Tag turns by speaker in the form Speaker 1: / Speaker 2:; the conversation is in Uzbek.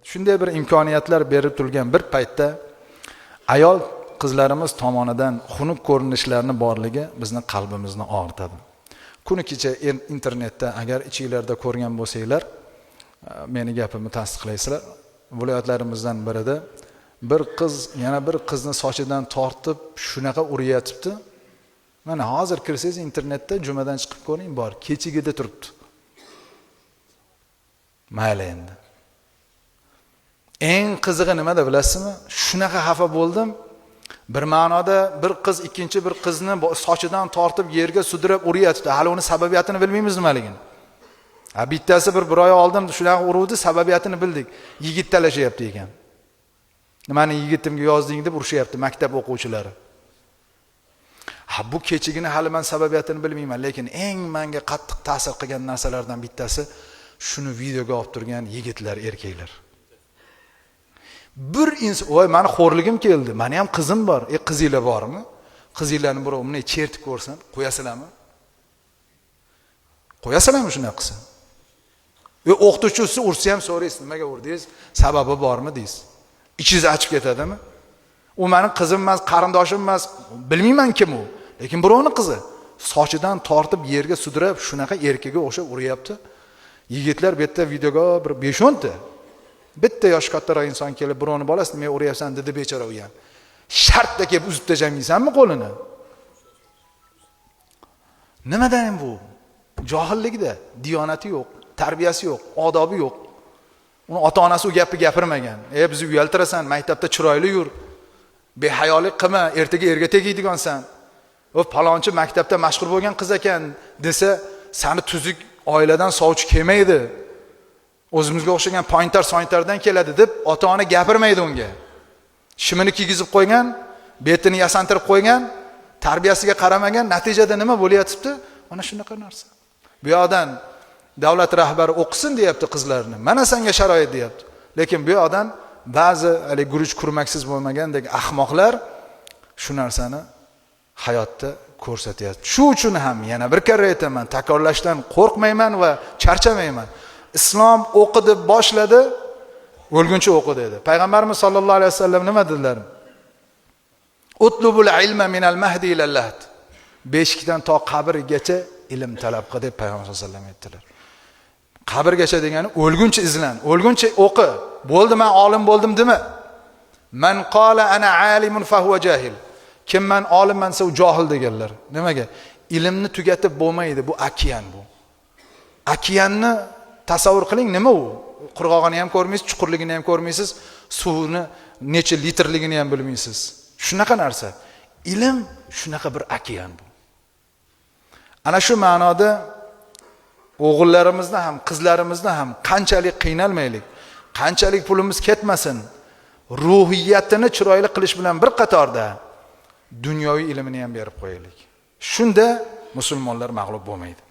Speaker 1: Shunday bir imkoniyatlar berib turgan bir paytda ayol qizlarimiz tomonidan xunuk ko'rinishlarni borligi bizni qalbimizni og'ritadi. Kuni kecha internetda agar ichinglarda ko'rgan bo'lsanglar, meni gapimni tasdiqlaysizlar. Viloyatlarimizdan birida bir qiz yana bir qizni sochidan tortib shunaqa uryapti. Mana hozir kirsangiz internetda jumadan chiqib ko'ring, bor, kechigida turibdi. Mayli endi. Eng qizig'i nimada bilasizmi? Shunaqa xafa bo'ldim. Bir ma'noda bir qiz ikkinchi bir qizni sochidan tortib yerga sudrab uryapti. Hali uni sababiyatini bilmaymiz nimaligini. Bittasi bir oy oldin shunaqa uruvdi, sababiyatini bildik. Yigit talashyapti ekan. Nimani yigitimga yozding deb urushyapti maktab o'quvchilari. Bu kechigini hali men sababiyatini bilmayman, lekin eng menga qattiq ta'sir qilgan narsalardan bittasi shuni videoga olib turgan yigitlar, erkaklar. Bir inson, voy meni xo'rligim keldi. Meni ham qizim bor. Qizinglar bormi? Qizinglarni birov bunday chertib ko'rsin, qo'yasizlarmi? Qo'yasizlarmi shunday qilsa? O'qituvchisi ursa ham so'raysiz, nimaga urdingiz? Sababi bormi deysiz. İçingiz achib ketadimi? U mening qizim emas, qarindoshim emas, bilmayman kim u. Lekin birovning qizi sochidan tortib yerga sudrab shunaqa erkakga o'xshab uryapti. Yigitlar bu yerda videoga bir 5-10 ta bitta yosh kattaroq inson kelib birovni bolasi nima uryapsan dedi bechora u ham. Shartda kelib uzib tashamaysanmi qo'lini? Nimadan bu? Johillikda, diyonati yo'q, tarbiyasi yo'q, odobi yo'q. Uni ota-onasi u gapni gapirmagan. Bizni uyaltirasan, maktabda chiroyli yur. Behayolik qilma, ertaga erga tegadigansan. O palonchi maktabda mashhur bo'lgan qiz ekan desa, seni tuzuk oiladan sovchi kelmaydi. O'zimizga o'xshagan pointar-sointardan keladi deb ota-ona gapirmaydi unga. Shimini kiygizib qo'ygan, betini yasantirib qo'ygan, tarbiyasiga qaramagan, natijada nima bo'layapti? Mana shunaqa narsa. Bu yoqdan davlat rahbari o'qisin deyapti qizlarni. Mana senga sharoit deyapti. Lekin bu yoqdan ba'zi hali guruch kurmaksiz bo'lmagandek ahmoqlar shu narsani hayotda ko'rsatyapti. Shu uchun ham yana bir karra aytaman, takrorlashdan qo'rqmayman va charchamayman. Islom o'qidi, boshladi, o'lguncha o'qi dedi. Payg'ambarimiz sollallohu alayhi vasallam nima dedilar? Utlubul ilma minal mahdi ilal lahd. Beshikdan to qabrgacha ilm talab qil deb Payg'ambar sollallohu alayhi vasallam aytdilar. Qabrgacha degani o'lguncha izlan, o'lguncha o'qi. Bo'ldi men olim bo'ldim dema. Man qala ana alimun fa huwa jahil. Kim men olimman desa u johil deganlar. Nimaga? Ilmni tugatib bo'lmaydi, bu okean bu. Okeanni tasavvur qiling, nima u? Qurg'og'ini ham ko'rmaysiz, chuqurligini ham ko'rmaysiz, suvni necha litrligini ham bilmaysiz. Shunaqa narsa. Ilm shunaqa bir okean bu. Ana shu ma'noda o'g'illarimizni ham, qizlarimizni ham qanchalik qiynalmaylik, qanchalik pulimiz ketmasin, ruhiyatini chiroyli qilish bilan bir qatorda dunyoviy ilmini ham berib qo'yaylik. Shunda musulmonlar mag'lub bo'lmaydi.